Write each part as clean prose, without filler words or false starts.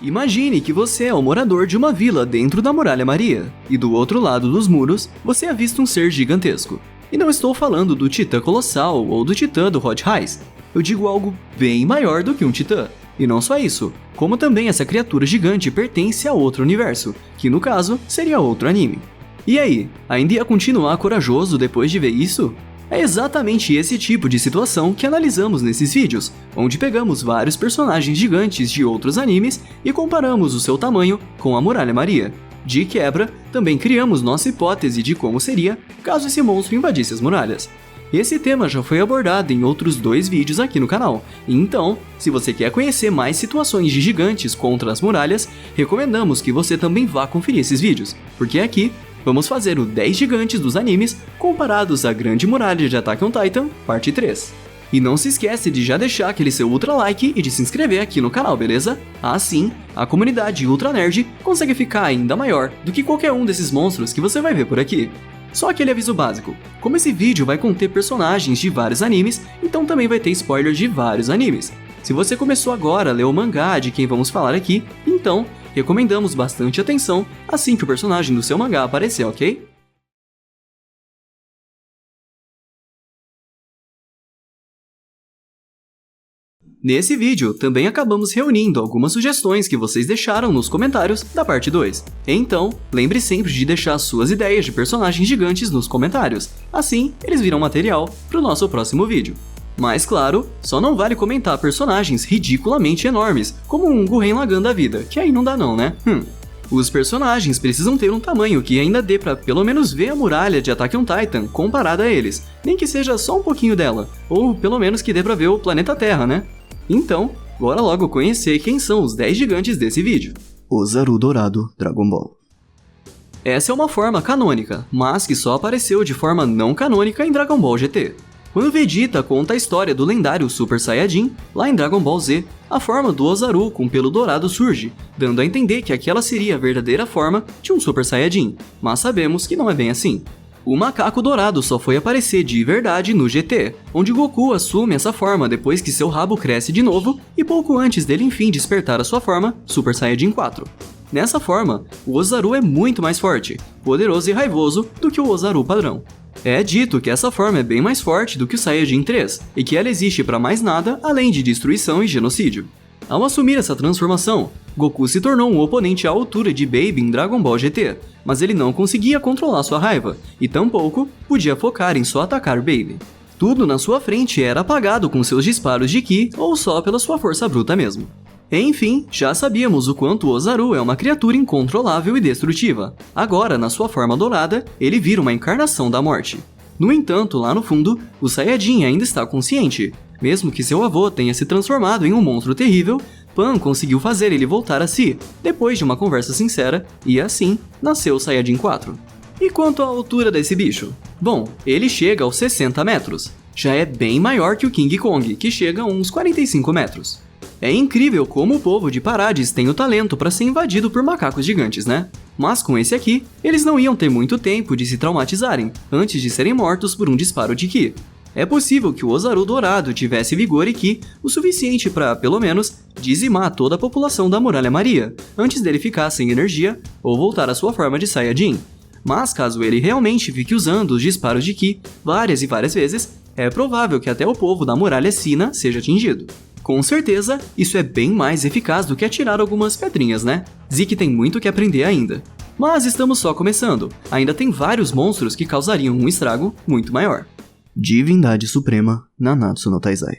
Imagine que você é o morador de uma vila dentro da Muralha Maria, e do outro lado dos muros, você avista um ser gigantesco. E não estou falando do Titã Colossal ou do Titã do Hot Rise, eu digo algo bem maior do que um Titã. E não só isso, como também essa criatura gigante pertence a outro universo, que no caso seria outro anime. E aí, ainda ia continuar corajoso depois de ver isso? É exatamente esse tipo de situação que analisamos nesses vídeos, onde pegamos vários personagens gigantes de outros animes e comparamos o seu tamanho com a Muralha Maria. De quebra, também criamos nossa hipótese de como seria caso esse monstro invadisse as muralhas. Esse tema já foi abordado em outros 2 vídeos aqui no canal, então, se você quer conhecer mais situações de gigantes contra as muralhas, recomendamos que você também vá conferir esses vídeos, porque aqui vamos fazer o 10 gigantes dos animes comparados à Grande Muralha de Attack on Titan, parte 3. E não se esquece de já deixar aquele seu ultra like e de se inscrever aqui no canal, beleza? Assim, a comunidade Ultra Nerd consegue ficar ainda maior do que qualquer um desses monstros que você vai ver por aqui. Só aquele aviso básico, como esse vídeo vai conter personagens de vários animes, então também vai ter spoilers de vários animes. Se você começou agora a ler o mangá de quem vamos falar aqui, então recomendamos bastante atenção assim que o personagem do seu mangá aparecer, ok? Nesse vídeo, também acabamos reunindo algumas sugestões que vocês deixaram nos comentários da parte 2. Então, lembre sempre de deixar suas ideias de personagens gigantes nos comentários, assim eles viram material para o nosso próximo vídeo. Mas claro, só não vale comentar personagens ridiculamente enormes, como um Gurren Lagann da vida, que aí não dá não, né? Os personagens precisam ter um tamanho que ainda dê pra pelo menos ver a muralha de Attack on Titan comparada a eles, nem que seja só um pouquinho dela, ou pelo menos que dê pra ver o planeta Terra, né? Então, bora logo conhecer quem são os 10 gigantes desse vídeo. Ozaru Dourado Dragon Ball. Essa é uma forma canônica, mas que só apareceu de forma não canônica em Dragon Ball GT. Quando Vegeta conta a história do lendário Super Saiyajin, lá em Dragon Ball Z, a forma do Ozaru com pelo dourado surge, dando a entender que aquela seria a verdadeira forma de um Super Saiyajin, mas sabemos que não é bem assim. O macaco dourado só foi aparecer de verdade no GT, onde Goku assume essa forma depois que seu rabo cresce de novo e pouco antes dele enfim despertar a sua forma Super Saiyajin 4. Nessa forma, o Ozaru é muito mais forte, poderoso e raivoso do que o Ozaru padrão. É dito que essa forma é bem mais forte do que o Saiyajin 3, e que ela existe para mais nada além de destruição e genocídio. Ao assumir essa transformação, Goku se tornou um oponente à altura de Baby em Dragon Ball GT, mas ele não conseguia controlar sua raiva, e tampouco podia focar em só atacar Baby. Tudo na sua frente era apagado com seus disparos de Ki ou só pela sua força bruta mesmo. Enfim, já sabíamos o quanto Ozaru é uma criatura incontrolável e destrutiva. Agora, na sua forma dourada, ele vira uma encarnação da morte. No entanto, lá no fundo, o Saiyajin ainda está consciente. Mesmo que seu avô tenha se transformado em um monstro terrível, Pan conseguiu fazer ele voltar a si, depois de uma conversa sincera, e assim, nasceu o Saiyajin 4. E quanto à altura desse bicho? Bom, ele chega aos 60 metros. Já é bem maior que o King Kong, que chega a uns 45 metros. É incrível como o povo de Parades tem o talento para ser invadido por macacos gigantes, né? Mas com esse aqui, eles não iam ter muito tempo de se traumatizarem, antes de serem mortos por um disparo de Ki. É possível que o Ozaru Dourado tivesse vigor e Ki o suficiente para, pelo menos, dizimar toda a população da Muralha Maria, antes dele ficar sem energia ou voltar à sua forma de Saiyajin. Mas caso ele realmente fique usando os disparos de Ki várias e várias vezes, é provável que até o povo da Muralha Sina seja atingido. Com certeza, isso é bem mais eficaz do que atirar algumas pedrinhas, né? Zeke tem muito que aprender ainda. Mas estamos só começando, ainda tem vários monstros que causariam um estrago muito maior. Divindade Suprema Nanatsu no Taizai.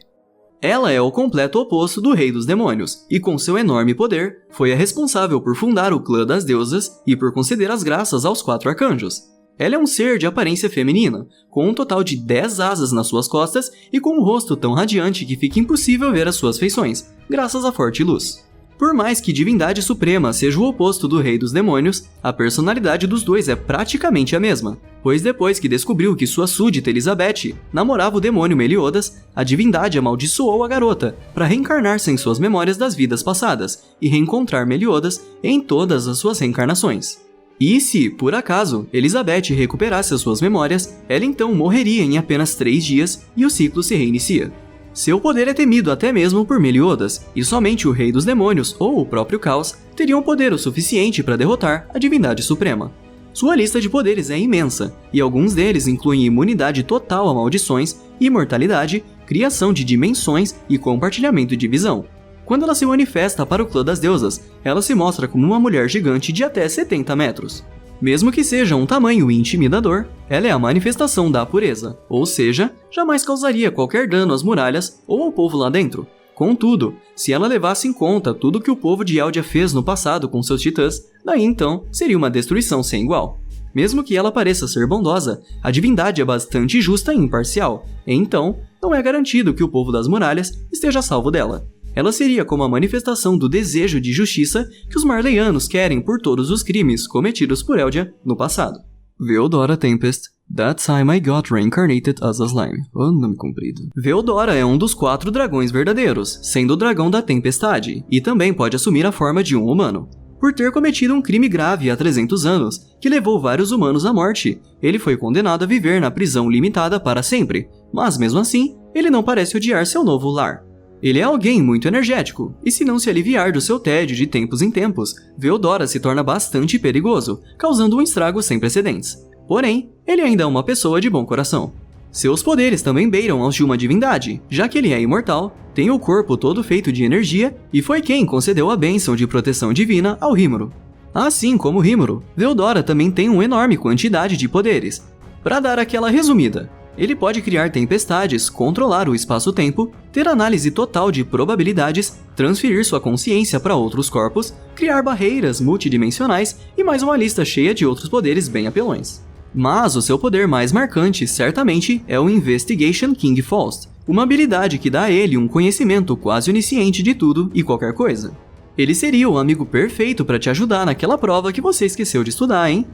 Ela é o completo oposto do Rei dos Demônios, e com seu enorme poder, foi a responsável por fundar o Clã das Deusas e por conceder as graças aos 4 arcanjos. Ela é um ser de aparência feminina, com um total de 10 asas nas suas costas e com um rosto tão radiante que fica impossível ver as suas feições, graças à forte luz. Por mais que Divindade Suprema seja o oposto do Rei dos Demônios, a personalidade dos dois é praticamente a mesma, pois depois que descobriu que sua súdita Elizabeth namorava o demônio Meliodas, a divindade amaldiçoou a garota para reencarnar sem suas memórias das vidas passadas e reencontrar Meliodas em todas as suas reencarnações. E se, por acaso, Elizabeth recuperasse as suas memórias, ela então morreria em apenas 3 dias e o ciclo se reinicia. Seu poder é temido até mesmo por Meliodas, e somente o Rei dos Demônios ou o próprio Caos teriam poder o suficiente para derrotar a Divindade Suprema. Sua lista de poderes é imensa, e alguns deles incluem imunidade total a maldições, imortalidade, criação de dimensões e compartilhamento de visão. Quando ela se manifesta para o clã das deusas, ela se mostra como uma mulher gigante de até 70 metros. Mesmo que seja um tamanho intimidador, ela é a manifestação da pureza, ou seja, jamais causaria qualquer dano às muralhas ou ao povo lá dentro. Contudo, se ela levasse em conta tudo que o povo de Eldia fez no passado com seus titãs, daí então seria uma destruição sem igual. Mesmo que ela pareça ser bondosa, a divindade é bastante justa e imparcial, então não é garantido que o povo das muralhas esteja a salvo dela. Ela seria como a manifestação do desejo de justiça que os Marleyanos querem por todos os crimes cometidos por Eldia no passado. Veldora Tempest. That time I got reincarnated as a slime. Oh, nome comprido. Veldora é um dos 4 dragões verdadeiros, sendo o dragão da tempestade, e também pode assumir a forma de um humano. Por ter cometido um crime grave há 300 anos, que levou vários humanos à morte, ele foi condenado a viver na prisão limitada para sempre, mas mesmo assim, ele não parece odiar seu novo lar. Ele é alguém muito energético, e se não se aliviar do seu tédio de tempos em tempos, Veldora se torna bastante perigoso, causando um estrago sem precedentes. Porém, ele ainda é uma pessoa de bom coração. Seus poderes também beiram aos de uma divindade, já que ele é imortal, tem o corpo todo feito de energia e foi quem concedeu a bênção de proteção divina ao Rímuro. Assim como Rímuro, Veldora também tem uma enorme quantidade de poderes. Para dar aquela resumida, ele pode criar tempestades, controlar o espaço-tempo, ter análise total de probabilidades, transferir sua consciência para outros corpos, criar barreiras multidimensionais e mais uma lista cheia de outros poderes bem apelões. Mas o seu poder mais marcante, certamente, é o Investigation King Faust, uma habilidade que dá a ele um conhecimento quase onisciente de tudo e qualquer coisa. Ele seria o amigo perfeito para te ajudar naquela prova que você esqueceu de estudar, hein?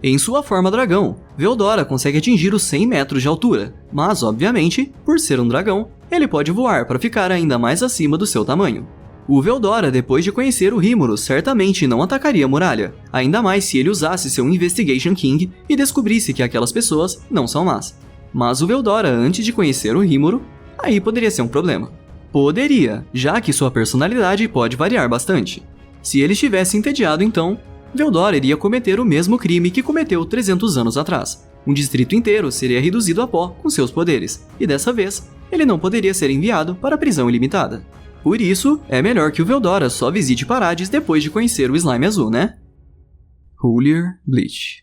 Em sua forma dragão, Veldora consegue atingir os 100 metros de altura, mas obviamente, por ser um dragão, ele pode voar para ficar ainda mais acima do seu tamanho. O Veldora, depois de conhecer o Rímuro, certamente não atacaria a muralha, ainda mais se ele usasse seu Investigation King e descobrisse que aquelas pessoas não são más. Mas o Veldora, antes de conhecer o Rímuro, aí poderia ser um problema. Poderia, já que sua personalidade pode variar bastante. Se ele estivesse entediado então, Veldora iria cometer o mesmo crime que cometeu 300 anos atrás. Um distrito inteiro seria reduzido a pó com seus poderes, e dessa vez, ele não poderia ser enviado para a prisão ilimitada. Por isso, é melhor que o Veldora só visite Parades depois de conhecer o Slime Azul, né? Hoolier Bleach.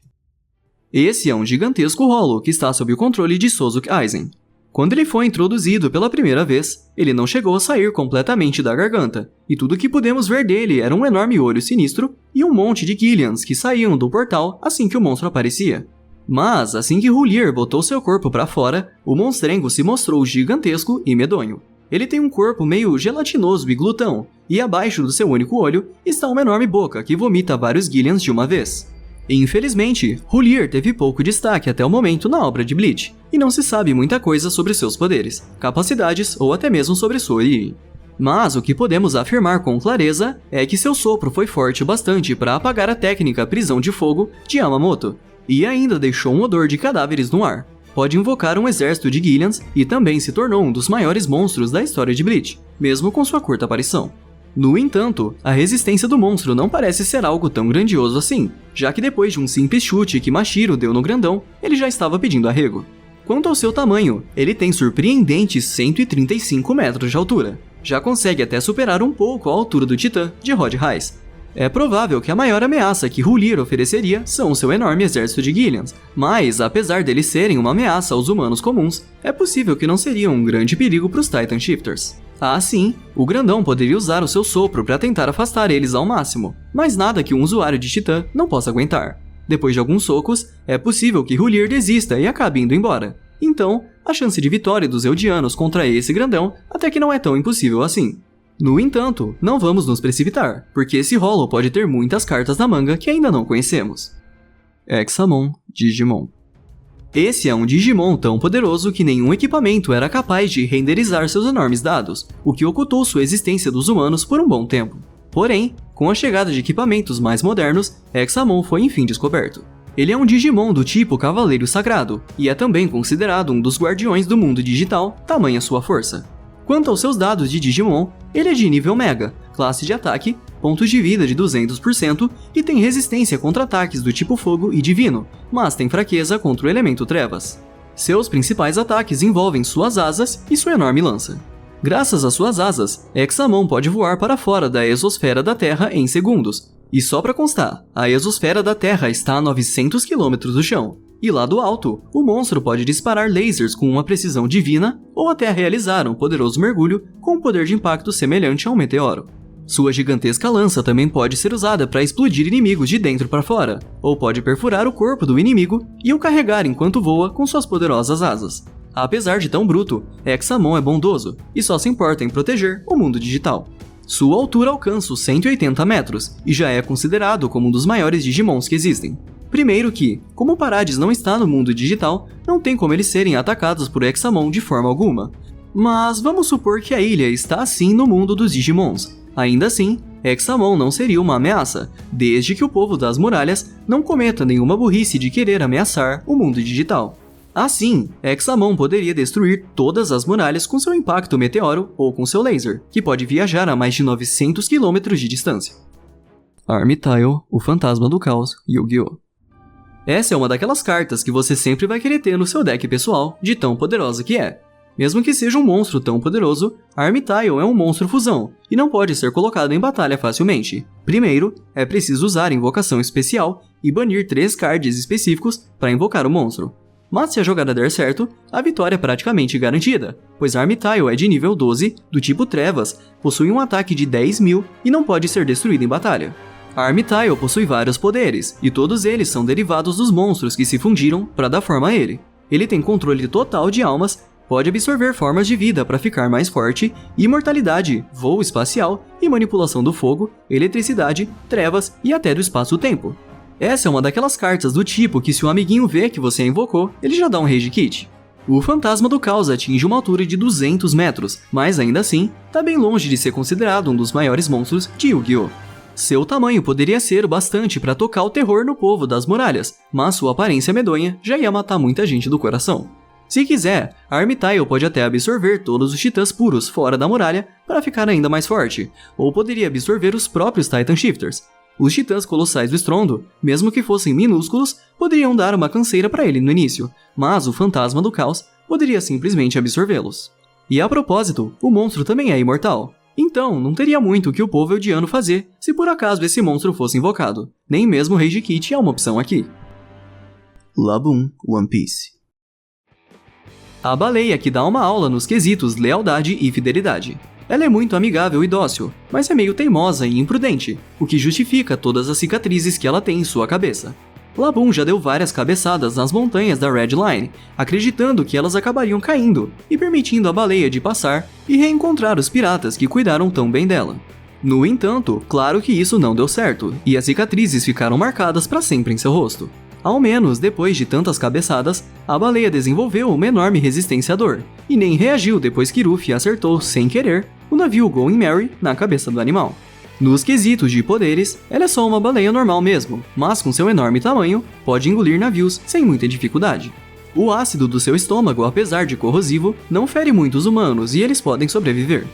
Esse é um gigantesco rolo que está sob o controle de Sozuk Aizen. Quando ele foi introduzido pela primeira vez, ele não chegou a sair completamente da garganta, e tudo que pudemos ver dele era um enorme olho sinistro e um monte de Gillians que saíam do portal assim que o monstro aparecia. Mas, assim que Hoolier botou seu corpo para fora, o monstrengo se mostrou gigantesco e medonho. Ele tem um corpo meio gelatinoso e glutão, e abaixo do seu único olho está uma enorme boca que vomita vários Gillians de uma vez. Infelizmente, Hoolier teve pouco destaque até o momento na obra de Bleach, e não se sabe muita coisa sobre seus poderes, capacidades ou até mesmo sobre sua origem. Mas o que podemos afirmar com clareza é que seu sopro foi forte o bastante para apagar a técnica prisão de fogo de Yamamoto, e ainda deixou um odor de cadáveres no ar. Pode invocar um exército de Gillians e também se tornou um dos maiores monstros da história de Bleach, mesmo com sua curta aparição. No entanto, a resistência do monstro não parece ser algo tão grandioso assim, já que depois de um simples chute que Mashiro deu no grandão, ele já estava pedindo arrego. Quanto ao seu tamanho, ele tem surpreendentes 135 metros de altura. Já consegue até superar um pouco a altura do Titã de Rod Reiss. É provável que a maior ameaça que Hoolier ofereceria são seu enorme exército de Gillians, mas apesar deles serem uma ameaça aos humanos comuns, é possível que não seriam um grande perigo para os Titan Shifters. Assim, o grandão poderia usar o seu sopro para tentar afastar eles ao máximo, mas nada que um usuário de Titã não possa aguentar. Depois de alguns socos, é possível que Hoolier desista e acabe indo embora. Então, a chance de vitória dos Eldianos contra esse grandão até que não é tão impossível assim. No entanto, não vamos nos precipitar, porque esse rolo pode ter muitas cartas na manga que ainda não conhecemos. Examon Digimon. Esse é um Digimon tão poderoso que nenhum equipamento era capaz de renderizar seus enormes dados, o que ocultou sua existência dos humanos por um bom tempo. Porém, com a chegada de equipamentos mais modernos, Examon foi enfim descoberto. Ele é um Digimon do tipo Cavaleiro Sagrado, e é também considerado um dos guardiões do mundo digital, tamanha sua força. Quanto aos seus dados de Digimon, ele é de nível Mega, classe de ataque, pontos de vida de 200% e tem resistência contra ataques do tipo Fogo e Divino, mas tem fraqueza contra o elemento Trevas. Seus principais ataques envolvem suas asas e sua enorme lança. Graças às suas asas, Examon pode voar para fora da exosfera da Terra em segundos. E só para constar, a exosfera da Terra está a 900 km do chão. E lá do alto, o monstro pode disparar lasers com uma precisão divina ou até realizar um poderoso mergulho com um poder de impacto semelhante a um meteoro. Sua gigantesca lança também pode ser usada para explodir inimigos de dentro para fora, ou pode perfurar o corpo do inimigo e o carregar enquanto voa com suas poderosas asas. Apesar de tão bruto, Examon é bondoso e só se importa em proteger o mundo digital. Sua altura alcança os 180 metros e já é considerado como um dos maiores Digimons que existem. Primeiro que, como Parades não está no mundo digital, não tem como eles serem atacados por Examon de forma alguma. Mas vamos supor que a ilha está assim no mundo dos Digimons. Ainda assim, Examon não seria uma ameaça, desde que o povo das muralhas não cometa nenhuma burrice de querer ameaçar o mundo digital. Assim, Examon poderia destruir todas as muralhas com seu impacto meteoro ou com seu laser, que pode viajar a mais de 900 km de distância. Armityle, o fantasma do caos, Yu-Gi-Oh! Essa é uma daquelas cartas que você sempre vai querer ter no seu deck pessoal, de tão poderosa que é. Mesmo que seja um monstro tão poderoso, Armityle é um monstro fusão, e não pode ser colocado em batalha facilmente. Primeiro, é preciso usar invocação especial e banir 3 cards específicos para invocar o monstro. Mas se a jogada der certo, a vitória é praticamente garantida, pois Armityle é de nível 12, do tipo Trevas, possui um ataque de 10.000 e não pode ser destruído em batalha. Armityle possui vários poderes, e todos eles são derivados dos monstros que se fundiram para dar forma a ele. Ele tem controle total de almas, pode absorver formas de vida para ficar mais forte, imortalidade, voo espacial e manipulação do fogo, eletricidade, trevas e até do espaço-tempo. Essa é uma daquelas cartas do tipo que se o amiguinho vê que você a invocou, ele já dá um Rage Kit. O Fantasma do Caos atinge uma altura de 200 metros, mas ainda assim, está bem longe de ser considerado um dos maiores monstros de Yu-Gi-Oh! Seu tamanho poderia ser o bastante para tocar o terror no povo das muralhas, mas sua aparência medonha já ia matar muita gente do coração. Se quiser, Armityle pode até absorver todos os titãs puros fora da muralha para ficar ainda mais forte, ou poderia absorver os próprios Titan Shifters. Os titãs colossais do estrondo, mesmo que fossem minúsculos, poderiam dar uma canseira para ele no início, mas o Fantasma do Caos poderia simplesmente absorvê-los. E a propósito, o monstro também é imortal. Então, não teria muito o que o povo eldiano fazer se por acaso esse monstro fosse invocado. Nem mesmo o Rage Kit é uma opção aqui. Laboon One Piece. A baleia que dá uma aula nos quesitos lealdade e fidelidade. Ela é muito amigável e dócil, mas é meio teimosa e imprudente, o que justifica todas as cicatrizes que ela tem em sua cabeça. Laboon já deu várias cabeçadas nas montanhas da Red Line, acreditando que elas acabariam caindo e permitindo a baleia de passar e reencontrar os piratas que cuidaram tão bem dela. No entanto, claro que isso não deu certo, e as cicatrizes ficaram marcadas para sempre em seu rosto. Ao menos, depois de tantas cabeçadas, a baleia desenvolveu uma enorme resistência à dor, e nem reagiu depois que Ruffy acertou, sem querer, o navio Going Merry na cabeça do animal. Nos quesitos de poderes, ela é só uma baleia normal mesmo, mas com seu enorme tamanho, pode engolir navios sem muita dificuldade. O ácido do seu estômago, apesar de corrosivo, não fere muitos humanos e eles podem sobreviver.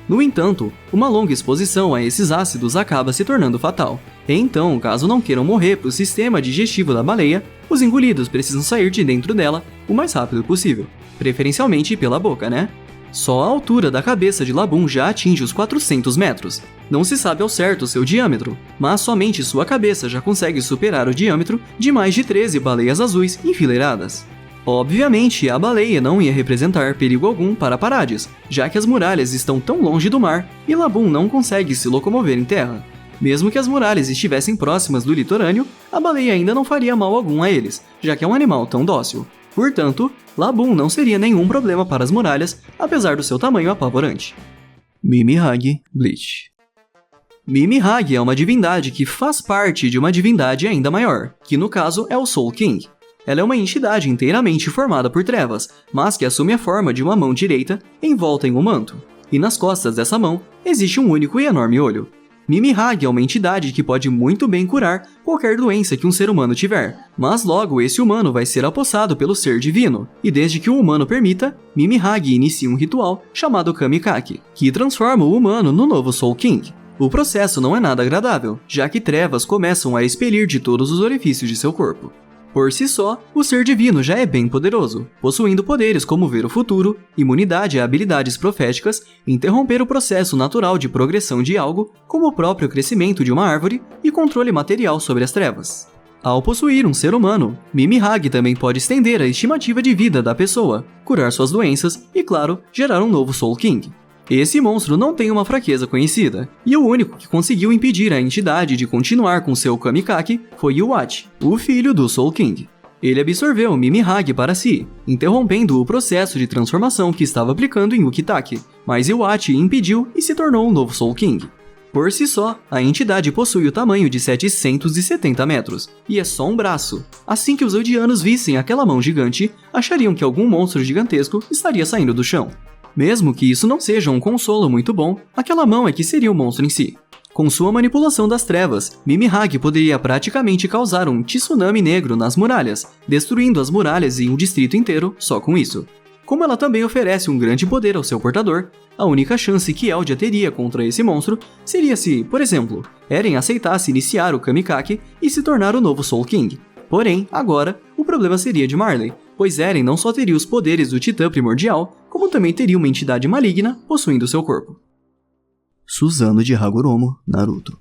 No entanto, uma longa exposição a esses ácidos acaba se tornando fatal. Então, caso não queiram morrer para o sistema digestivo da baleia, os engolidos precisam sair de dentro dela o mais rápido possível. Preferencialmente pela boca, né? Só a altura da cabeça de Laboon já atinge os 400 metros. Não se sabe ao certo seu diâmetro, mas somente sua cabeça já consegue superar o diâmetro de mais de 13 baleias azuis enfileiradas. Obviamente, a baleia não ia representar perigo algum para Parades, já que as muralhas estão tão longe do mar e Laboon não consegue se locomover em terra. Mesmo que as muralhas estivessem próximas do litorâneo, a baleia ainda não faria mal algum a eles, já que é um animal tão dócil. Portanto, Laboon não seria nenhum problema para as muralhas, apesar do seu tamanho apavorante. Mimi-Hage Bleach. Mimi-Hage é uma divindade que faz parte de uma divindade ainda maior, que no caso é o Soul King. Ela é uma entidade inteiramente formada por trevas, mas que assume a forma de uma mão direita envolta em um manto. E nas costas dessa mão existe um único e enorme olho. Mimi-Hagi é uma entidade que pode muito bem curar qualquer doença que um ser humano tiver, mas logo esse humano vai ser apossado pelo ser divino, e desde que o humano permita, Mimi-Hagi inicia um ritual chamado Kamikake, que transforma o humano no novo Soul King. O processo não é nada agradável, já que trevas começam a expelir de todos os orifícios de seu corpo. Por si só, o ser divino já é bem poderoso, possuindo poderes como ver o futuro, imunidade a habilidades proféticas, interromper o processo natural de progressão de algo, como o próprio crescimento de uma árvore, e controle material sobre as trevas. Ao possuir um ser humano, Mimi-Hagi também pode estender a estimativa de vida da pessoa, curar suas doenças e, claro, gerar um novo Soul King. Esse monstro não tem uma fraqueza conhecida, e o único que conseguiu impedir a entidade de continuar com seu Kamikake foi Iwatch, o filho do Soul King. Ele absorveu Mimi-Hagi para si, interrompendo o processo de transformação que estava aplicando em Ukitake, mas Iwatch impediu e se tornou um novo Soul King. Por si só, a entidade possui o tamanho de 770 metros, e é só um braço. Assim que os Eldianos vissem aquela mão gigante, achariam que algum monstro gigantesco estaria saindo do chão. Mesmo que isso não seja um consolo muito bom, aquela mão é que seria o monstro em si. Com sua manipulação das trevas, Mimi-Hagi poderia praticamente causar um tsunami negro nas muralhas, destruindo as muralhas e um distrito inteiro só com isso. Como ela também oferece um grande poder ao seu portador, a única chance que Eldia teria contra esse monstro seria se, por exemplo, Eren aceitasse iniciar o Kamikake e se tornar o novo Soul King. Porém, agora, o problema seria de Marley, pois Eren não só teria os poderes do Titã Primordial, como também teria uma entidade maligna possuindo seu corpo. Susanoo de Hagoromo, Naruto.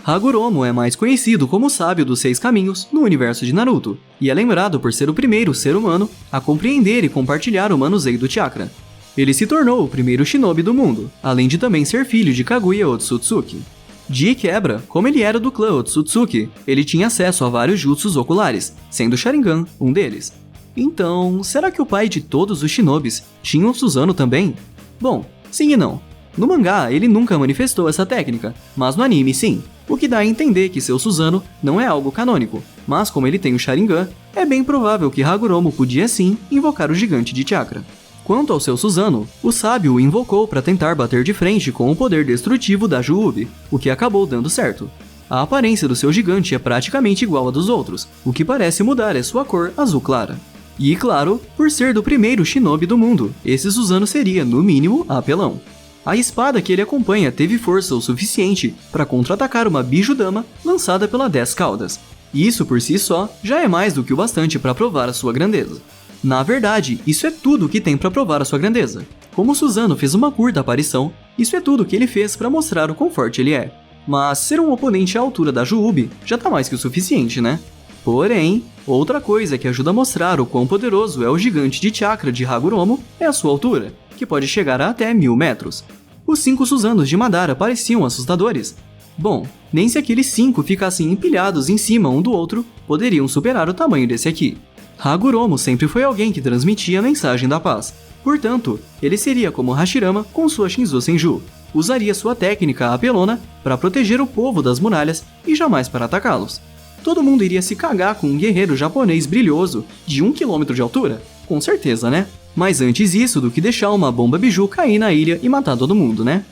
Hagoromo é mais conhecido como o Sábio dos Seis Caminhos no universo de Naruto, e é lembrado por ser o primeiro ser humano a compreender e compartilhar o manuseio do chakra. Ele se tornou o primeiro shinobi do mundo, além de também ser filho de Kaguya Otsutsuki. De quebra, como ele era do clã Otsutsuki, ele tinha acesso a vários jutsus oculares, sendo Sharingan um deles. Então, será que o pai de todos os shinobis tinha um Susanoo também? Bom, sim e não. No mangá, ele nunca manifestou essa técnica, mas no anime sim, o que dá a entender que seu Susanoo não é algo canônico, mas como ele tem o Sharingan, é bem provável que Hagoromo podia sim invocar o gigante de chakra. Quanto ao seu Susanoo, o sábio o invocou para tentar bater de frente com o poder destrutivo da Juubi, o que acabou dando certo. A aparência do seu gigante é praticamente igual à dos outros, o que parece mudar é sua cor azul clara. E claro, por ser do primeiro shinobi do mundo, esse Susanoo seria, no mínimo, apelão. A espada que ele acompanha teve força o suficiente para contra-atacar uma Bijudama lançada pela 10 Caudas. E isso por si só já é mais do que o bastante para provar a sua grandeza. Na verdade, isso é tudo que tem para provar a sua grandeza. Como Susanoo fez uma curta aparição, isso é tudo que ele fez para mostrar o quão forte ele é. Mas ser um oponente à altura da Juubi já tá mais que o suficiente, né? Porém, outra coisa que ajuda a mostrar o quão poderoso é o gigante de chakra de Hagoromo é a sua altura, que pode chegar a até 1000 metros. Os 5 Susanos de Madara pareciam assustadores. Bom, nem se aqueles 5 ficassem empilhados em cima um do outro, poderiam superar o tamanho desse aqui. Hagoromo sempre foi alguém que transmitia a mensagem da paz. Portanto, ele seria como Hashirama com sua Shinzo Senju. Usaria sua técnica apelona para proteger o povo das muralhas e jamais para atacá-los. Todo mundo iria se cagar com um guerreiro japonês brilhoso de 1 km de altura? Com certeza, né? Mas antes isso do que deixar uma bomba biju cair na ilha e matar todo mundo, né?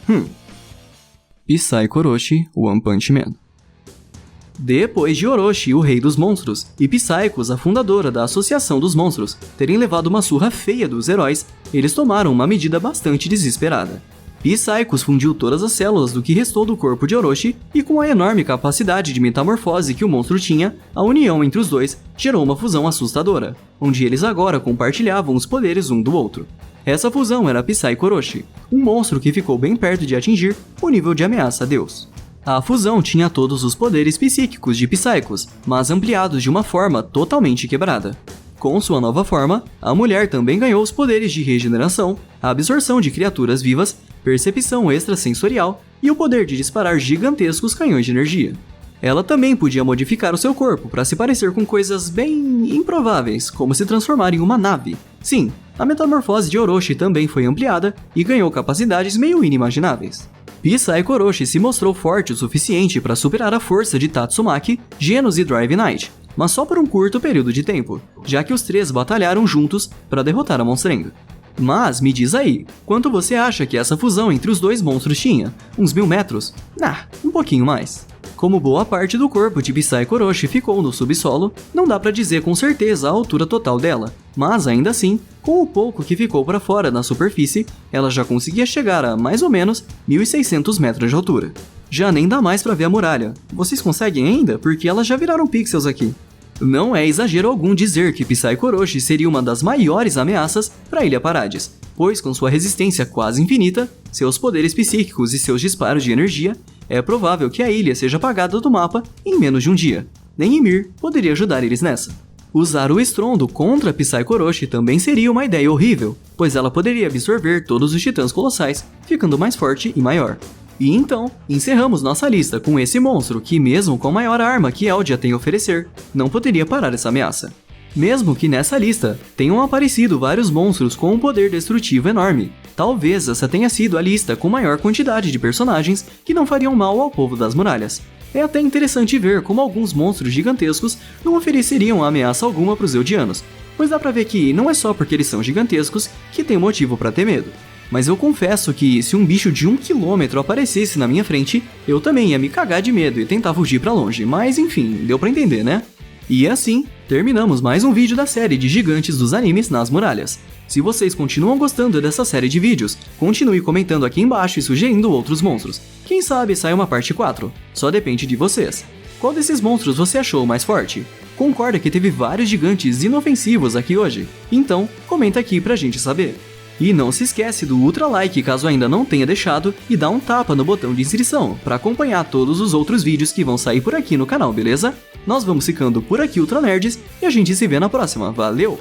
Psycho Orochi, One Punch Man. Depois de Orochi, o rei dos monstros, e Psychos, a fundadora da Associação dos Monstros, terem levado uma surra feia dos heróis, eles tomaram uma medida bastante desesperada. Psychos fundiu todas as células do que restou do corpo de Orochi, e com a enorme capacidade de metamorfose que o monstro tinha, a união entre os dois gerou uma fusão assustadora, onde eles agora compartilhavam os poderes um do outro. Essa fusão era Psycho Orochi, um monstro que ficou bem perto de atingir o nível de ameaça a Deus. A fusão tinha todos os poderes psíquicos de Psychos, mas ampliados de uma forma totalmente quebrada. Com sua nova forma, a mulher também ganhou os poderes de regeneração, a absorção de criaturas vivas, percepção extrasensorial e o poder de disparar gigantescos canhões de energia. Ela também podia modificar o seu corpo para se parecer com coisas bem improváveis, como se transformar em uma nave. Sim, a metamorfose de Orochi também foi ampliada e ganhou capacidades meio inimagináveis. Psycho Orochi se mostrou forte o suficiente para superar a força de Tatsumaki, Genos e Drive Knight, mas só por um curto período de tempo, já que os três batalharam juntos para derrotar a Monstrengo. Mas me diz aí, quanto você acha que essa fusão entre os dois monstros tinha? Uns 1000 metros? Um pouquinho mais. Como boa parte do corpo de Psycho Orochi ficou no subsolo, não dá pra dizer com certeza a altura total dela, mas ainda assim, com o pouco que ficou pra fora na superfície, ela já conseguia chegar a mais ou menos 1600 metros de altura. Já nem dá mais pra ver a muralha. Vocês conseguem ainda? Porque elas já viraram pixels aqui. Não é exagero algum dizer que Psycho Orochi seria uma das maiores ameaças para Ilha Parades, pois com sua resistência quase infinita, seus poderes psíquicos e seus disparos de energia, é provável que a ilha seja apagada do mapa em menos de um dia. Nem Ymir poderia ajudar eles nessa. Usar o estrondo contra Psycho Orochi também seria uma ideia horrível, pois ela poderia absorver todos os titãs colossais, ficando mais forte e maior. E então, encerramos nossa lista com esse monstro que, mesmo com a maior arma que Eldia tem a oferecer, não poderia parar essa ameaça. Mesmo que nessa lista tenham aparecido vários monstros com um poder destrutivo enorme, talvez essa tenha sido a lista com maior quantidade de personagens que não fariam mal ao povo das muralhas. É até interessante ver como alguns monstros gigantescos não ofereceriam ameaça alguma para os Eldianos, pois dá pra ver que não é só porque eles são gigantescos que tem motivo para ter medo. Mas eu confesso que se um bicho de 1 km aparecesse na minha frente, eu também ia me cagar de medo e tentar fugir pra longe, mas enfim, deu pra entender, né? E assim, terminamos mais um vídeo da série de gigantes dos animes nas muralhas. Se vocês continuam gostando dessa série de vídeos, continue comentando aqui embaixo e sugerindo outros monstros. Quem sabe sai uma parte 4, só depende de vocês. Qual desses monstros você achou mais forte? Concorda que teve vários gigantes inofensivos aqui hoje? Então, comenta aqui pra gente saber. E não se esquece do ultra like caso ainda não tenha deixado e dá um tapa no botão de inscrição para acompanhar todos os outros vídeos que vão sair por aqui no canal, beleza? Nós vamos ficando por aqui, Ultra Nerds, e a gente se vê na próxima. Valeu!